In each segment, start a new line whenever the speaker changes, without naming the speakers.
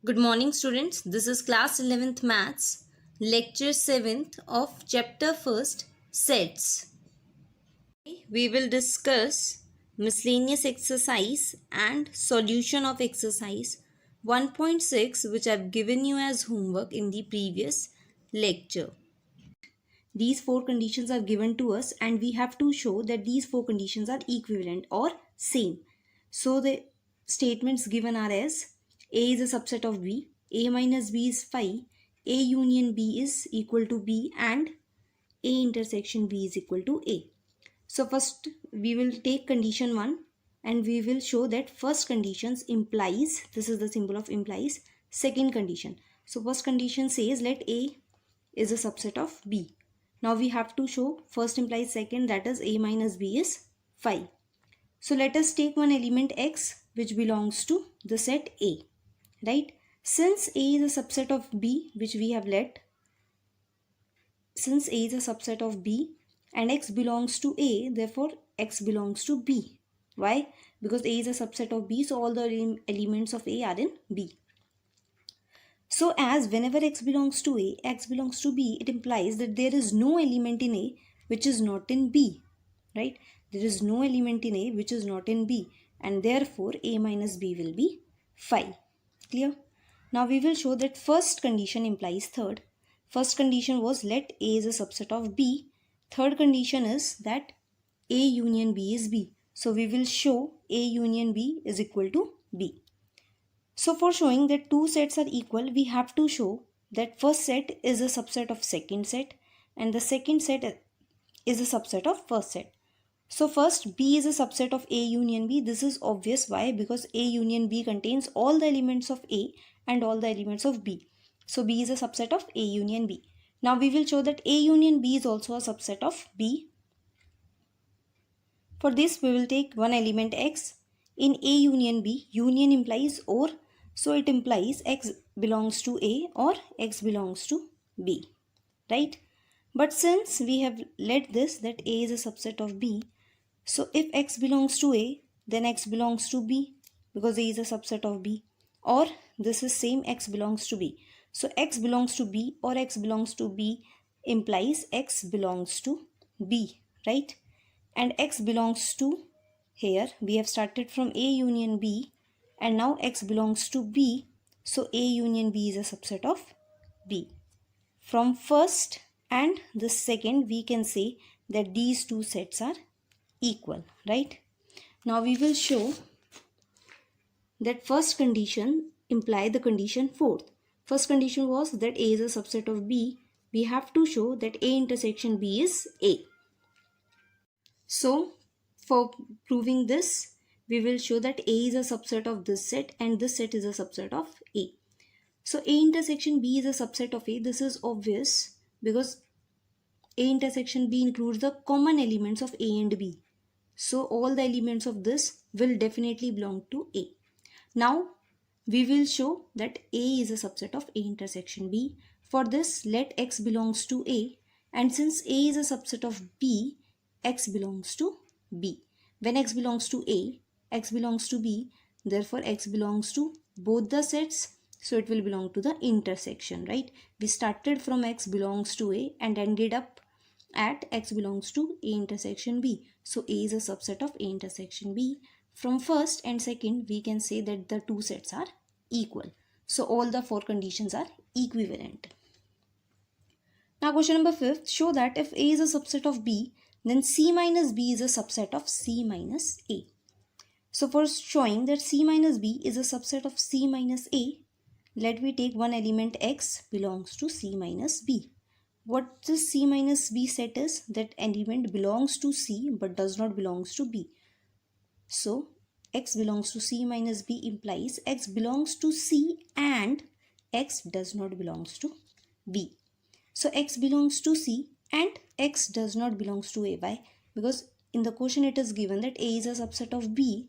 Good morning, students. This is class 11th maths, lecture 7th of chapter 1st, sets. We will discuss miscellaneous exercise and solution of exercise 1.6, which I've given you as homework in the previous lecture. These four conditions are given to us and we have to show that these four conditions are equivalent or same. So the statements given are as A is a subset of B, A minus B is phi, A union B is equal to B and A intersection B is equal to A. So first we will take condition 1 and we will show that first conditions implies, this is the symbol of implies, second condition. So first condition says let A is a subset of B. Now we have to show first implies second, that is A minus B is phi. So let us take one element X which belongs to the set A, right? Since A is a subset of B, which we have let, since A is a subset of B and X belongs to A, therefore X belongs to B. Why? Because A is a subset of B, so all the elements of A are in B. So as whenever X belongs to A, X belongs to B, it implies that there is no element in A which is not in B, right? There is no element in A which is not in B, and therefore A minus B will be phi. Clear? Now we will show that first condition implies third. First condition was let A is a subset of B. Third condition is that A union B is B. So we will show A union B is equal to B. So for showing that two sets are equal, we have to show that first set is a subset of second set and the second set is a subset of first set. So first B is a subset of A union B. This is obvious. Why? Because A union B contains all the elements of A and all the elements of B. So B is a subset of A union B. Now we will show that A union B is also a subset of B. For this we will take one element X. In A union B, union implies OR. So it implies X belongs to A or X belongs to B. Right? But since we have let this that A is a subset of B, so if X belongs to A, then X belongs to B because A is a subset of B. Or this is same X belongs to B. So X belongs to B or X belongs to B implies X belongs to B, right? And X belongs to, here we have started from A union B and now X belongs to B. So A union B is a subset of B. From first and the second we can say that these two sets are equal, right? Now we will show that first condition imply the condition fourth. First condition was that A is a subset of B. We have to show that A intersection B is A. So for proving this, we will show that A is a subset of this set and this set is a subset of A. So A intersection B is a subset of A. This is obvious because A intersection B includes the common elements of A and B. So all the elements of this will definitely belong to A. Now we will show that A is a subset of A intersection B. For this, let X belongs to A, and since A is a subset of B, X belongs to B. When X belongs to A, X belongs to B, therefore X belongs to both the sets, so it will belong to the intersection, right? We started from X belongs to A and ended up at X belongs to A intersection B. So A is a subset of A intersection B. From first and second, we can say that the two sets are equal. So all the four conditions are equivalent. Now question number 5, show that if A is a subset of B, then C minus B is a subset of C minus A. So for showing that C minus B is a subset of C minus A, let me take one element X belongs to C minus B. What this C minus B set is, that element belongs to C but does not belongs to B. So X belongs to C minus B implies X belongs to C and X does not belongs to B. So X belongs to C and X does not belongs to A. Why? Because in the question it is given that A is a subset of B.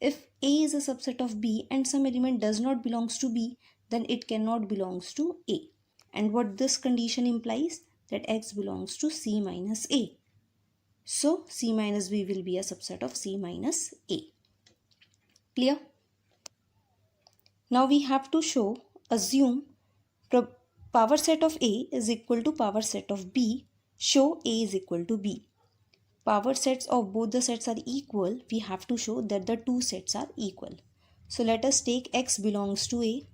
If A is a subset of B and some element does not belongs to B, then it cannot belongs to A. And what this condition implies? That X belongs to C minus A. So C minus B will be a subset of C minus A. Clear? Now we have to assume power set of A is equal to power set of B. Show A is equal to B. Power sets of both the sets are equal. We have to show that the two sets are equal. So let us take X belongs to A.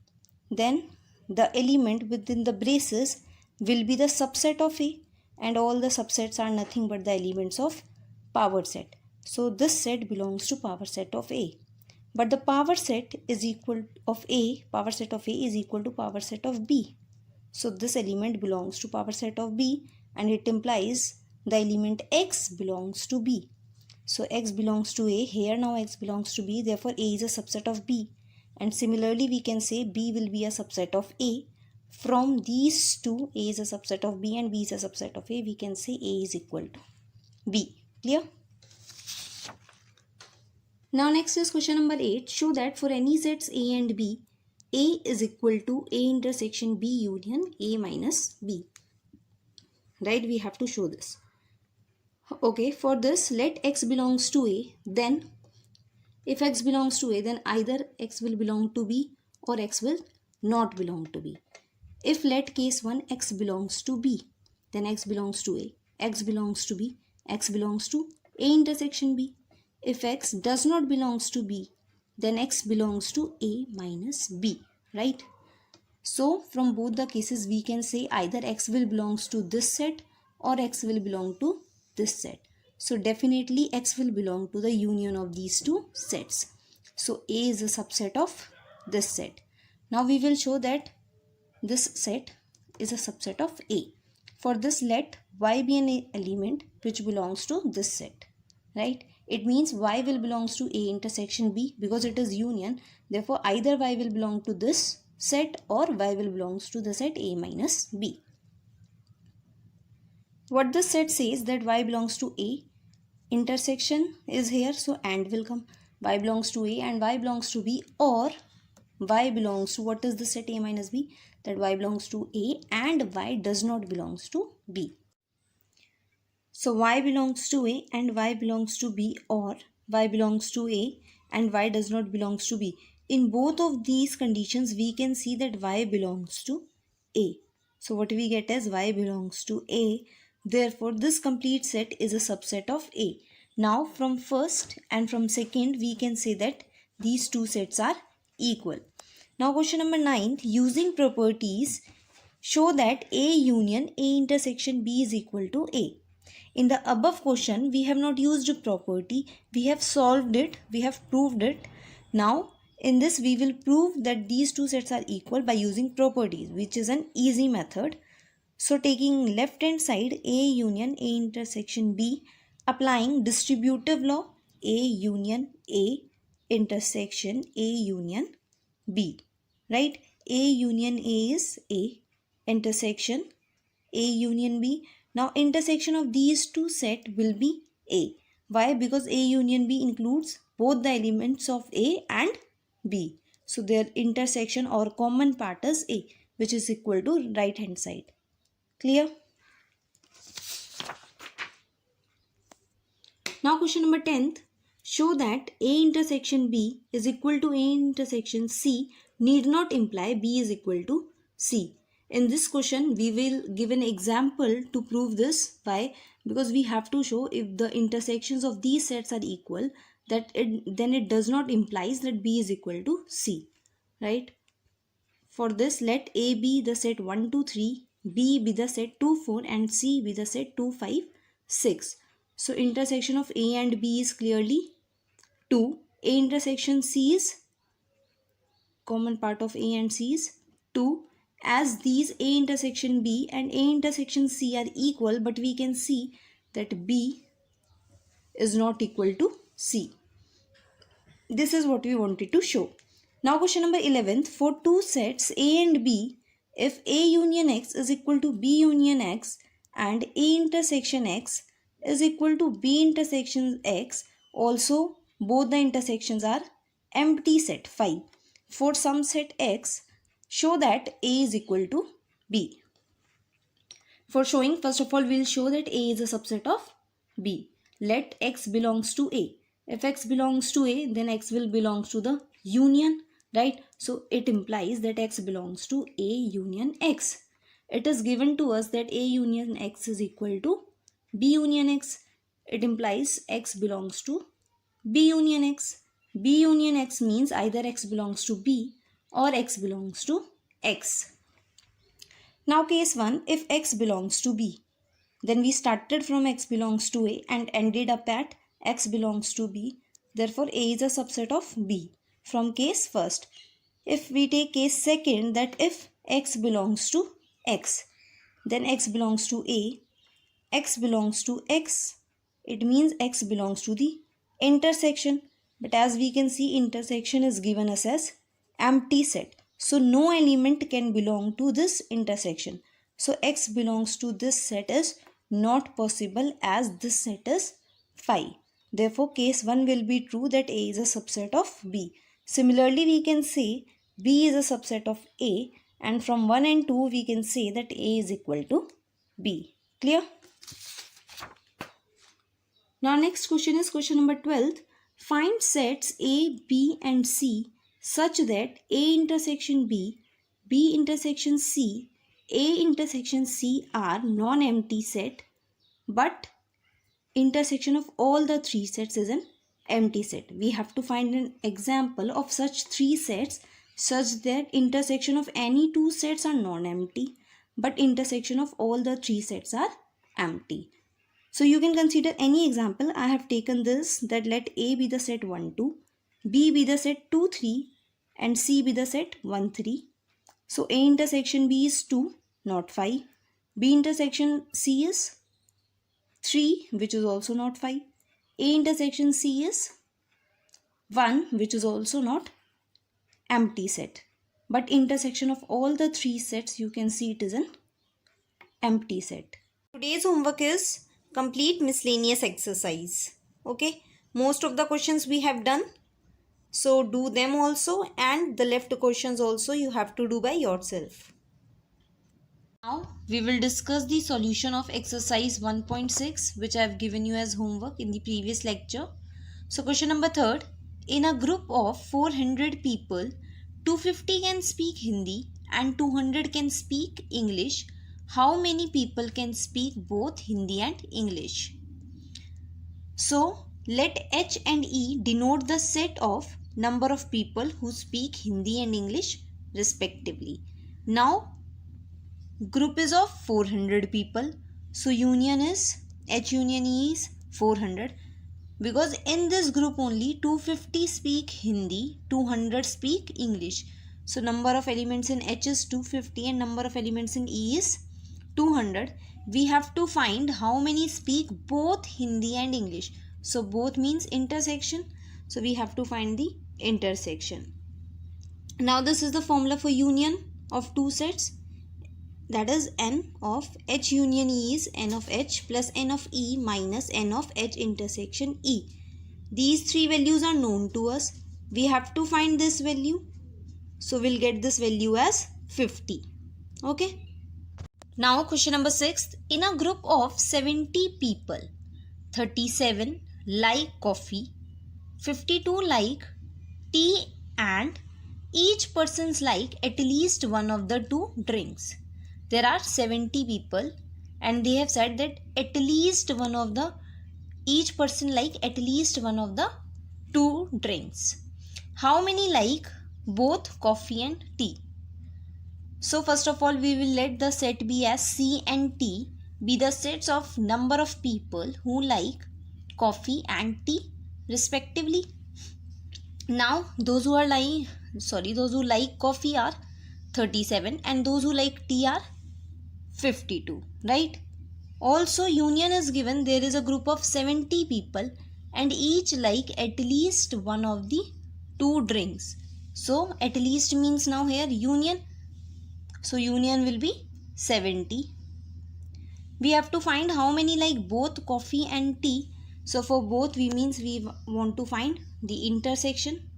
Then the element within the braces will be the subset of A, and all the subsets are nothing but the elements of power set. So this set belongs to power set of A. But the power set is equal of A, power set of A is equal to power set of B. So this element belongs to power set of B, and it implies the element X belongs to B. So X belongs to A, here now X belongs to B, therefore A is a subset of B. And similarly we can say B will be a subset of A. From these two, A is a subset of B and B is a subset of A, we can say A is equal to B. Clear? Now next is question number 8. Show that for any sets A and B, A is equal to A intersection B union A minus B. Right, we have to show this. Okay, for this let X belongs to A, then if X belongs to A, then either X will belong to B or X will not belong to B. If let case 1 X belongs to B, then X belongs to A, X belongs to B, X belongs to A intersection B. If X does not belongs to B, then X belongs to A minus B, right? So from both the cases we can say either X will belongs to this set or X will belong to this set. So definitely X will belong to the union of these two sets. So A is a subset of this set. Now we will show that this set is a subset of A. For this let Y be an element which belongs to this set, right? It means Y will belongs to A intersection B because it is union. Therefore either Y will belong to this set or Y will belongs to the set A minus B. What this set says that Y belongs to A, intersection is here, so and will come. Y belongs to A and Y belongs to B, or Y belongs to, what is the set A minus B? That Y belongs to A and Y does not belongs to B. So Y belongs to A and Y belongs to B, or Y belongs to A and Y does not belongs to B. In both of these conditions, we can see that Y belongs to A. So what we get is Y belongs to A. Therefore, this complete set is a subset of A. Now, from first and from second, we can say that these two sets are equal. Now, question number 9. Using properties, show that A union A intersection B is equal to A. In the above question, we have not used a property. We have solved it. We have proved it. Now, in this, we will prove that these two sets are equal by using properties, which is an easy method. So, taking left hand side, A union A intersection B, applying distributive law, A union A intersection A union B, right? A union A is A, intersection A union B. Now intersection of these two set will be A. Why? Because A union B includes both the elements of A and B. So their intersection or common part is A, which is equal to right hand side. Clear? Now question number 10th. Show that A intersection B is equal to A intersection C need not imply B is equal to C. In this question, we will give an example to prove this. Why? Because we have to show if the intersections of these sets are equal, then it does not implies that B is equal to C, right? For this, let A be the set 1, 2, 3, B be the set 2, 4 and C be the set 2, 5, 6. So intersection of A and B is clearly 2. A intersection C is common part of A and C is 2. As these A intersection B and A intersection C are equal, but we can see that B is not equal to C. This is what we wanted to show. Now question number 11th. For two sets A and B, if A union X is equal to B union X and A intersection X is equal to B intersection X, also both the intersections are empty set 5. For some set X, show that A is equal to B. For showing, first of all, we will show that A is a subset of B. Let X belongs to A. If X belongs to A, then X will belong to the union right? So it implies that X belongs to A union X. It is given to us that A union X is equal to B union X. It implies X belongs to B union X. B union X means either X belongs to B or X belongs to X. Now case 1, if X belongs to B, then we started from X belongs to A and ended up at X belongs to B. Therefore A is a subset of B from case first. If we take case second, that if X belongs to X, then X belongs to A, X belongs to X, it means X belongs to the intersection. But as we can see, intersection is given us as empty set. So no element can belong to this intersection. So X belongs to this set is not possible as this set is phi. Therefore, case 1 will be true, that A is a subset of B. Similarly, we can say B is a subset of A, and from 1 and 2 we can say that A is equal to B. Clear? Now next question is question number 12. Find sets A, B and C such that A intersection B, B intersection C, A intersection C are non-empty set, but intersection of all the three sets is an empty set. We have to find an example of such three sets such that intersection of any two sets are non-empty, but intersection of all the three sets are empty. So you can consider any example. I have taken this, that let A be the set 1, 2, B be the set 2, 3 and C be the set 1, 3. So A intersection B is 2, not 5. B intersection C is 3, which is also not 5. A intersection C is 1, which is also not empty set. But intersection of all the three sets, you can see it is an empty set. Today's homework is complete miscellaneous exercise. Okay, most of the questions we have done, so do them also, and the left questions also you have to do by yourself. Now we will discuss the solution of exercise 1.6, which I have given you as homework in the previous lecture. So question number 3, in a group of 400 people, 250 can speak Hindi and 200 can speak English. How many people can speak both Hindi and English? So let H and E denote the set of number of people who speak Hindi and English respectively. Now group is of 400 people. So union is H union E is 400, because in this group only 250 speak Hindi, 200 speak English. So number of elements in H is 250 and number of elements in E is 200. We have to find how many speak both Hindi and English. So both means intersection. So we have to find the intersection. Now this is the formula for union of two sets. That is N of H union E is N of H plus N of E minus N of H intersection E. These three values are known to us. We have to find this value. So we'll get this value as 50. Okay. Now question number 6. In a group of 70 people, 37 like coffee, 52 like tea and each person's like at least one of the two drinks. There are 70 people and they have said that at least one of the, each person like at least one of the two drinks. How many like both coffee and tea? So first of all, we will let the set be as C and T be the sets of number of people who like coffee and tea respectively. Now those who like coffee are 37 and those who like tea are 52, right? Also union is given, there is a group of 70 people and each like at least one of the two drinks. So at least means now here union. So union will be 70. We have to find how many like both coffee and tea. So for both we want to find the intersection.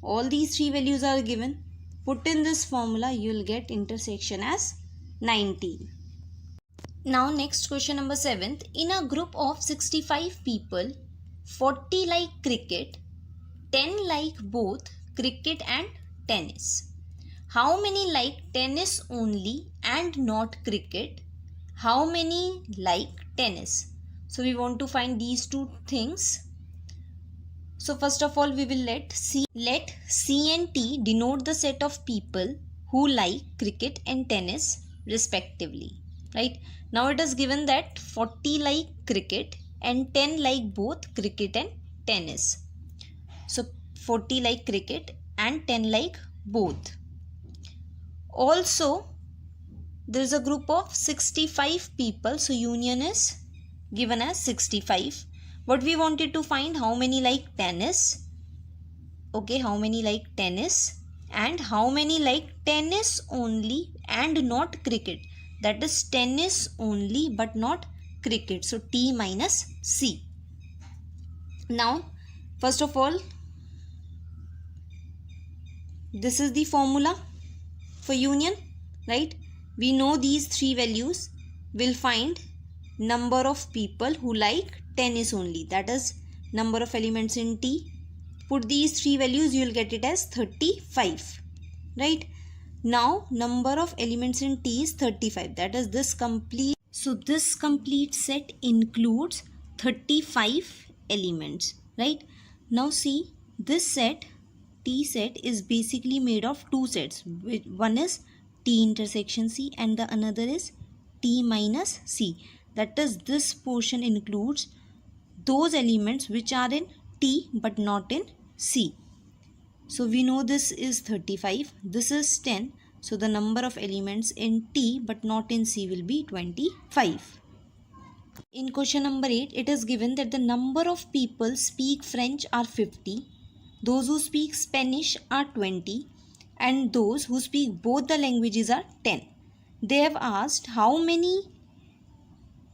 All these three values are given. Put in this formula, you will get intersection as 19. Now next question number 7th. In a group of 65 people, 40 like cricket, 10 like both cricket and tennis. How many like tennis only and not cricket? How many like tennis? So we want to find these two things. So first of all, we will let C and T denote the set of people who like cricket and tennis respectively. Right? Now it is given that 40 like cricket and 10 like both cricket and tennis. So 40 like cricket and 10 like both. Also, there is a group of 65 people. So union is given as 65. What we wanted to find, how many like tennis. Okay, how many like tennis and how many like tennis only and not cricket. That is tennis only but not cricket. So T minus C. Now, first of all, this is the formula for union, right? We know these three values. We'll find number of people who like tennis only. That is number of elements in T. Put these three values, you will get it as 35. Right? Now, number of elements in T is 35. That is this complete. So, this complete set includes 35 elements. Right? Now, see, this set, T set, is basically made of two sets. One is T intersection C and the another is T minus C. That is, this portion includes those elements which are in T but not in C. So we know this is 35, this is 10. So the number of elements in T but not in C will be 25. In question number 8, it is given that the number of people speak French are 50, those who speak Spanish are 20, and those who speak both the languages are 10. They have asked how many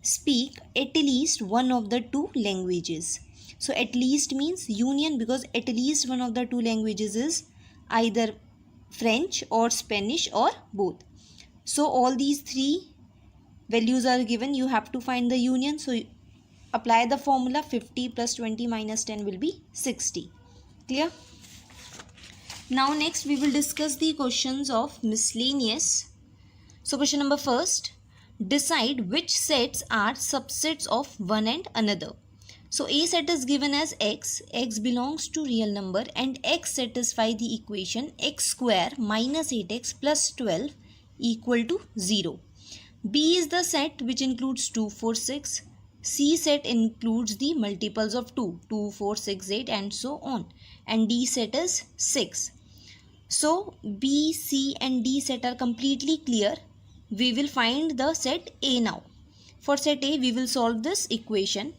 speak at least one of the two languages. So at least means union, because at least one of the two languages is either French or Spanish or both. So all these three values are given. You have to find the union. So apply the formula. 50 plus 20 minus 10 will be 60. Clear? Now next we will discuss the questions of miscellaneous. So question number first. Decide which sets are subsets of one and another. So A set is given as x. X belongs to real number and x satisfy the equation x square minus 8x plus 12 equal to 0. B is the set which includes 2, 4, 6. C set includes the multiples of 2, 2, 4, 6, 8 and so on. And D set is 6. So B, C and D set are completely clear. We will find the set A now. For set A, we will solve this equation.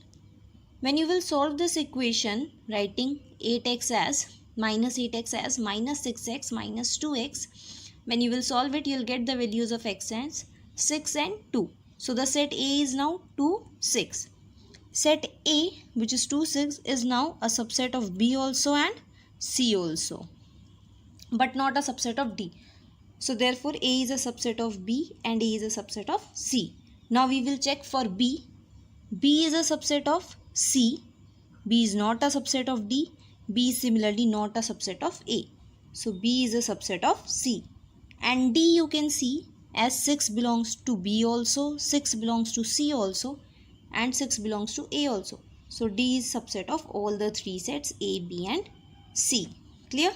When you will solve this equation, writing 8x as minus 6x minus 2x, when you will solve it, you will get the values of x as 6 and 2. So the set A is now 2, 6. Set A, which is 2, 6, is now a subset of B also and C also, but not a subset of D. So therefore A is a subset of B and A is a subset of C. Now we will check for B. B is a subset of C. B is not a subset of D. B is similarly not a subset of A. So B is a subset of C. And D you can see as 6 belongs to B also, 6 belongs to C also, and 6 belongs to A also. So D is subset of all the three sets A, B and C. Clear?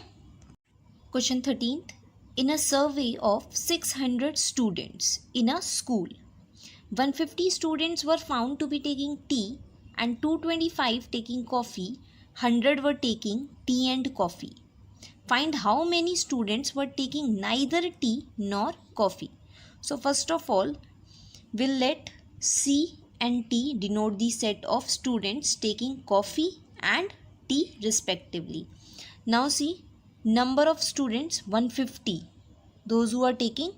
Question 13th. In a survey of 600 students in a school, 150 students were found to be taking tea and 225 taking coffee, 100 were taking tea and coffee. Find how many students were taking neither tea nor coffee. So first of all, we'll let C and T denote the set of students taking coffee and tea respectively. Now see, number of students 150, those who are taking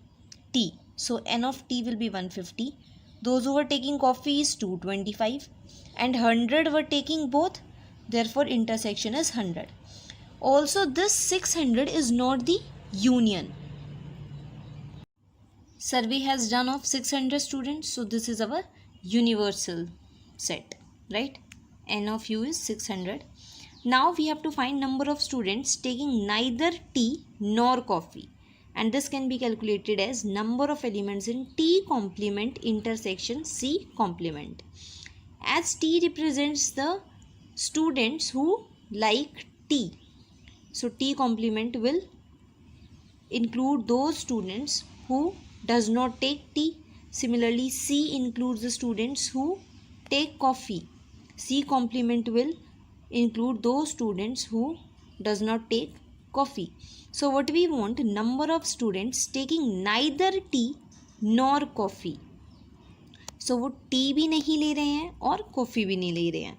tea. So N of T will be 150. Those who were taking coffee is 225 and 100 were taking both. Therefore intersection is 100. Also this 600 is not the union. Survey has done of 600 students. So this is our universal set, right? N of U is 600. Now we have to find number of students taking neither tea nor coffee, and this can be calculated as number of elements in T complement intersection C complement. As T represents the students who like tea, so T complement will include those students who does not take tea. Similarly, C includes the students who take coffee. C complement will include those students who does not take coffee. So what we want, number of students taking neither tea nor coffee. So वो T भी नहीं ले रहे हैं और coffee भी नहीं ले रहे हैं.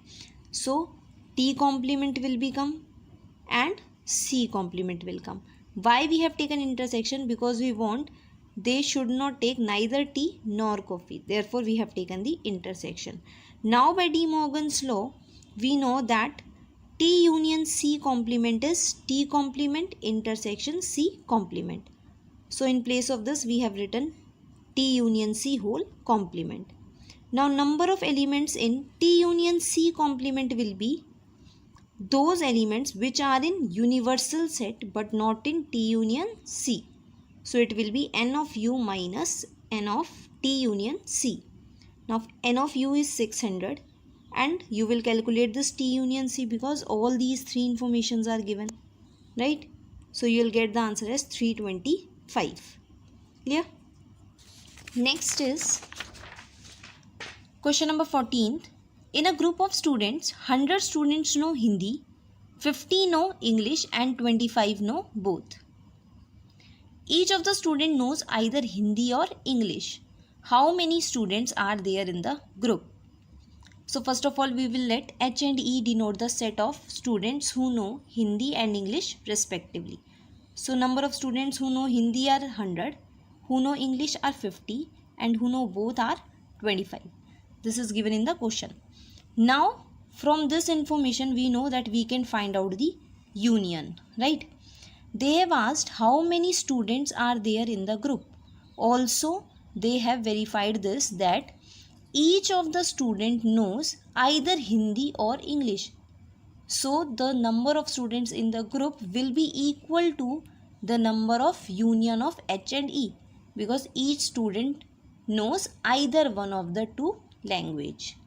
So T complement will become and C complement will come. Why we have taken intersection? Because we want they should not take neither tea nor coffee. Therefore we have taken the intersection. Now by De Morgan's law, we know that T union C complement is T complement intersection C complement. So in place of this we have written T union C whole complement. Now number of elements in T union C complement will be those elements which are in universal set but not in T union C. So it will be n of u minus n of T union C. Now n of u is 600 and you will calculate this T union C because all these three informations are given, right? So you will get the answer as 325. Clear? Next is question number 14th. In a group of students, 100 students know Hindi, 50 know English and 25 know both. Each of the student knows either Hindi or English. How many students are there in the group? So first of all, we will let H and E denote the set of students who know Hindi and English respectively. So number of students who know Hindi are 100, who know English are 50 and who know both are 25. This is given in the question. Now from this information we know that we can find out the union, right? They have asked how many students are there in the group. Also they have verified this that each of the student knows either Hindi or English. So the number of students in the group will be equal to the number of union of H and E because each student knows either one of the two language.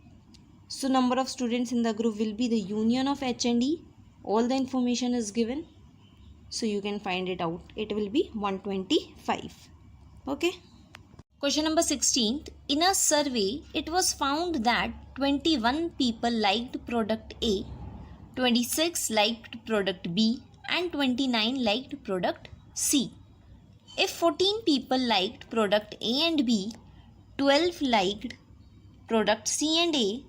So number of students in the group will be the union of H and E. All the information is given. So you can find it out. It will be 125. Okay. Question number 16th. In a survey, it was found that 21 people liked product A, 26 liked product B and 29 liked product C. If 14 people liked product A and B, 12 liked product C and A,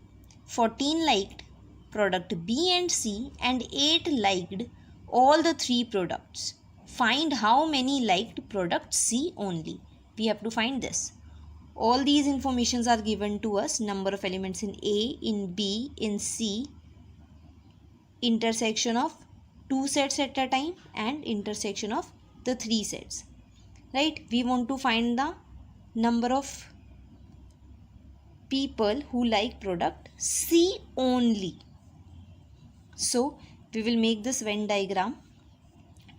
14 liked product B and C and 8 liked all the three products. Find how many liked product C only. We have to find this. All these informations are given to us. Number of elements in A, in B, in C, intersection of two sets at a time and intersection of the three sets. Right? We want to find the number of people who like product C only. So we will make this Venn diagram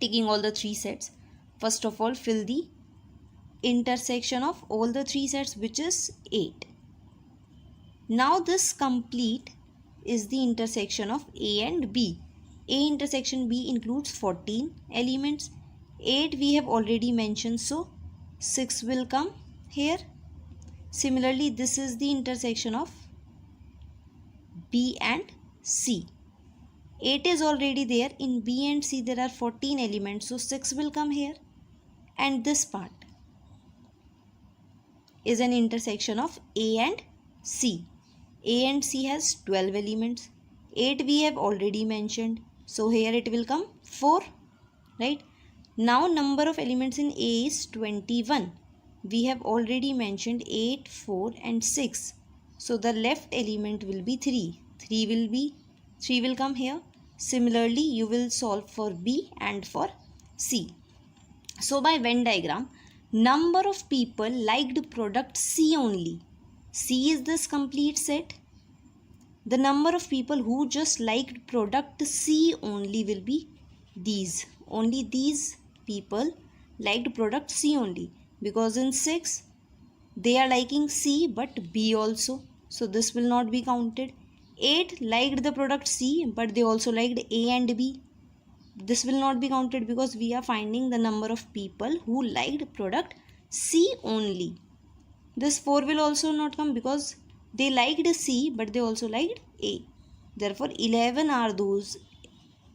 taking all the three sets. First of all, fill the intersection of all the three sets, which is 8. Now this complete is the intersection of A and B. A intersection B includes 14 elements. 8 we have already mentioned, so 6 will come here. Similarly, this is the intersection of B and C. 8 is already there. In B and C there are 14 elements, so 6 will come here. And this part is an intersection of A and C. A and C has 12 elements. 8 we have already mentioned, so here it will come 4, right? Now number of elements in A is 21. We have already mentioned 8, 4 and 6. So the left element will be 3. 3 will come here. Similarly, you will solve for B and for C. So by Venn diagram, number of people liked product C only. C is this complete set. The number of people who just liked product C only will be these. Only these people liked product C only, because in 6 they are liking C but B also, so this will not be counted. 8 liked the product C but they also liked A and B. This will not be counted because we are finding the number of people who liked product C only. This 4 will also not come because they liked C but they also liked A. Therefore 11 are those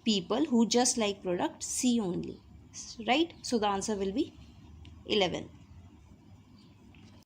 people who just like product C only, right? So the answer will be 11.